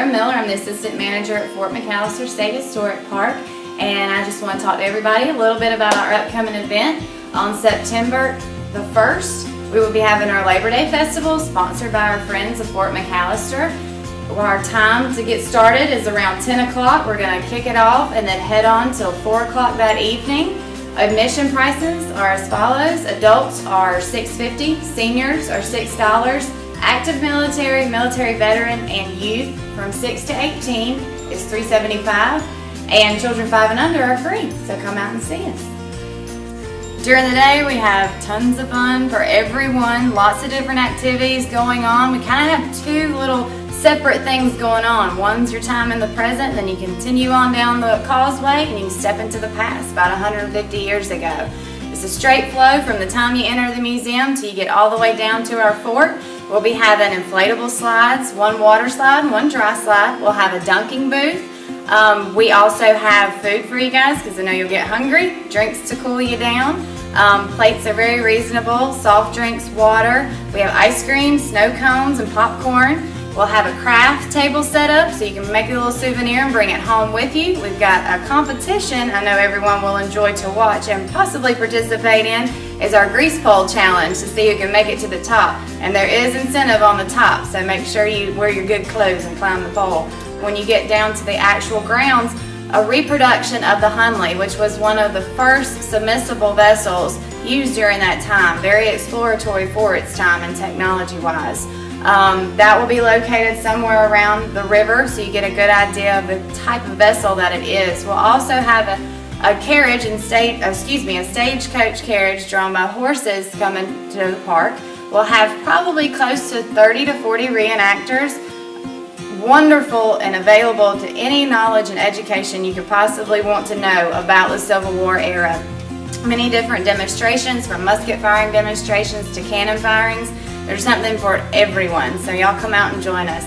Sarah Miller. I'm the assistant manager at Fort McAllister State Historic Park, and I just want to talk to everybody a little bit about our upcoming event. On September the 1st, we will be having our Labor Day Festival sponsored by our friends of Fort McAllister. Our time to get started is around 10 o'clock. We're going to kick it off and then head on till 4 o'clock that evening. Admission prices are as follows. Adults are $6.50, seniors are $6, active military, military veteran, and youth from 6 to 18 is $3.75, and children 5 and under are free, so come out and see us. During the day, we have tons of fun for everyone, lots of different activities going on. We kind of have two little separate things going on. One's your time in the present, then you continue on down the causeway and you step into the past about 150 years ago. It's a straight flow from the time you enter the museum till you get all the way down to our fort. We'll be having inflatable slides, one water slide and one dry slide. We'll have a dunking booth. We also have food for you guys because I know you'll get hungry, drinks to cool you down. Plates are very reasonable, soft drinks, water. We have ice cream, snow cones, and popcorn. We'll have a craft table set up so you can make a little souvenir and bring it home with you. We've got a competition I know everyone will enjoy to watch and possibly participate in is our grease pole challenge to see who can make it to the top. And there is incentive on the top, so make sure you wear your good clothes and climb the pole. When you get down to the actual grounds, a reproduction of the Hunley, which was one of the first submersible vessels used during that time, very exploratory for its time and technology-wise. That will be located somewhere around the river, so you get a good idea of the type of vessel that it is. We'll also have a carriage and a stagecoach carriage drawn by horses coming to the park. We'll have probably close to 30 to 40 reenactors, wonderful and available to any knowledge and education you could possibly want to know about the Civil War era. Many different demonstrations, from musket firing demonstrations to cannon firings. There's something for everyone, so y'all come out and join us.